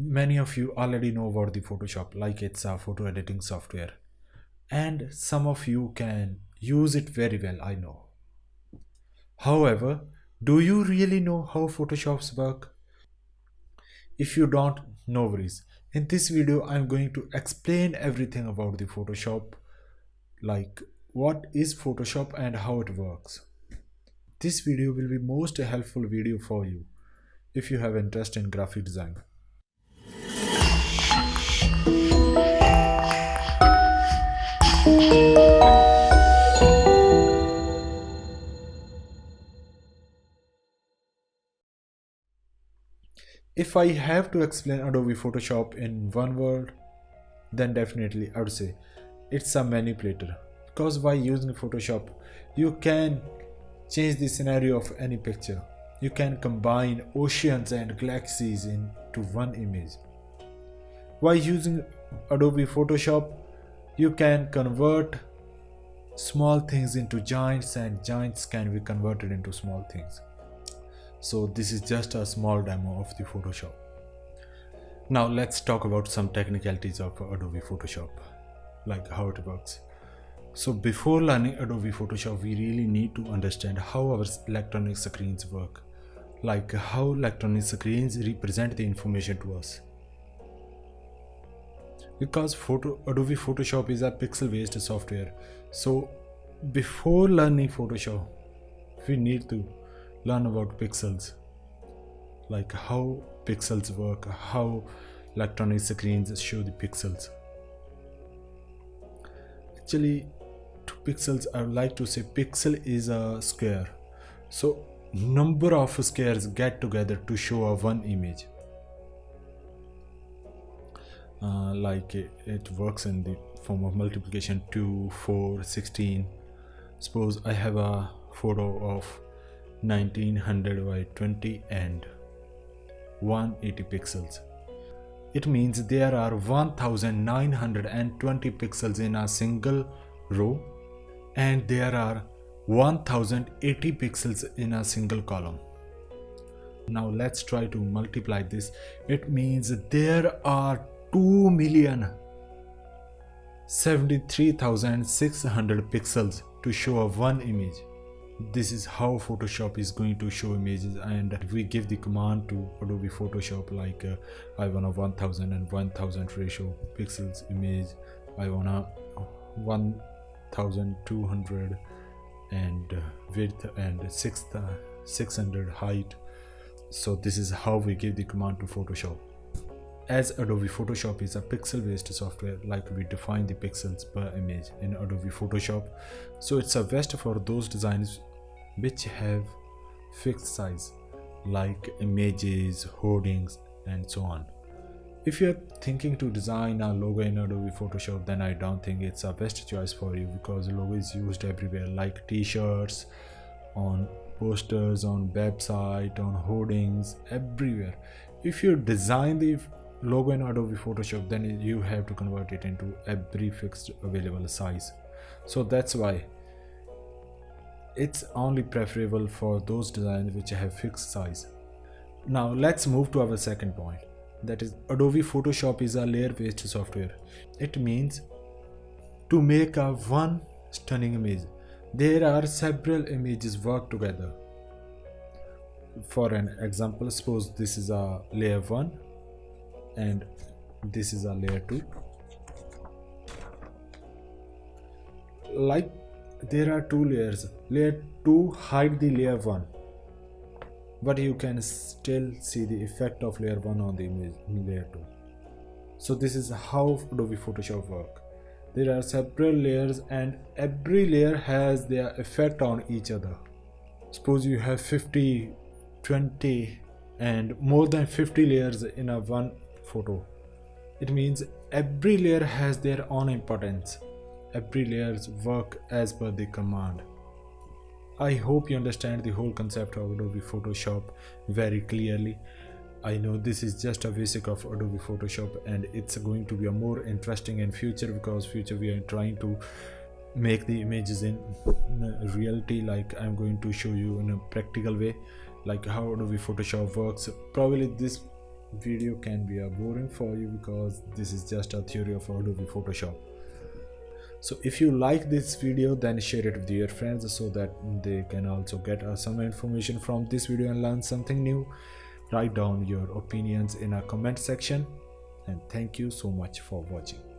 Many of you already know about the Photoshop, like it's a photo editing software, and some of you can use it very well, I know. However, do you really know how Photoshops work? If you don't, no worries. In this video, I'm going to explain everything about the Photoshop, like what is Photoshop and how it works. This video will be most helpful video for you if you have interest in graphic design. If I have to explain Adobe Photoshop in one word, then definitely I would say it's a manipulator. Because by using Photoshop, you can change the scenario of any picture. You can combine oceans and galaxies into one image. By using Adobe Photoshop, you can convert small things into giants, and giants can be converted into small things. So this is just a small demo of the Photoshop. Now let's talk about some technicalities of Adobe Photoshop, like how it works. So before learning Adobe Photoshop, we really need to understand how our electronic screens work, like how electronic screens represent the information to us. Because Adobe Photoshop is a pixel-based software, so before learning Photoshop, we need to learn about pixels, like how pixels work, how electronic screens show the pixels. Actually, to pixels, I would like to say pixel is a square. So number of squares get together to show a one image. Like it works in the form of multiplication: 2, 4, 16. Suppose I have a photo of 1900 by 20 and 180 pixels. It means there are 1920 pixels in a single row, and there are 1080 pixels in a single column. Now let's try to multiply this. It means there are 2,073,600 pixels to show a one image. This is how Photoshop is going to show images, and we give the command to Adobe Photoshop like I want a 1000 and 1000 ratio pixels image, I want a 1200 and width and 600 height. So this is how we give the command to Photoshop. As Adobe Photoshop is a pixel-based software, like we define the pixels per image in Adobe Photoshop, so it's a best for those designs which have fixed size, like images, hoardings, and so on. If you're thinking to design a logo in Adobe Photoshop, then I don't think it's a best choice for you, because logo is used everywhere, like t-shirts, on posters, on website, on hoardings, everywhere. If you design the logo in Adobe Photoshop, then you have to convert it into every fixed available size. So that's why it's only preferable for those designs which have fixed size. Now let's move to our second point, that is Adobe Photoshop is a layer based software. It means to make a one stunning image, there are several images work together. For an example, suppose this is a layer 1 and this is a layer 2. Like there are two layers. Layer 2 hide the layer 1, but you can still see the effect of layer 1 on the image in layer 2. So this is how Adobe Photoshop works. There are several layers and every layer has their effect on each other. Suppose you have 50, 20 and more than 50 layers in a one photo. It means every layer has their own importance. Every layers work as per the command. I hope you understand the whole concept of Adobe Photoshop very clearly. I know this is just a basic of Adobe Photoshop, and it's going to be a more interesting in future, because future we are trying to make the images in reality. Like I'm going to show you in a practical way like how Adobe Photoshop works. Probably this video can be boring for you because this is just a theory of Adobe Photoshop. So if you like this video, then share it with your friends so that they can also get some information from this video and learn something new. Write down your opinions in a comment section, and thank you so much for watching.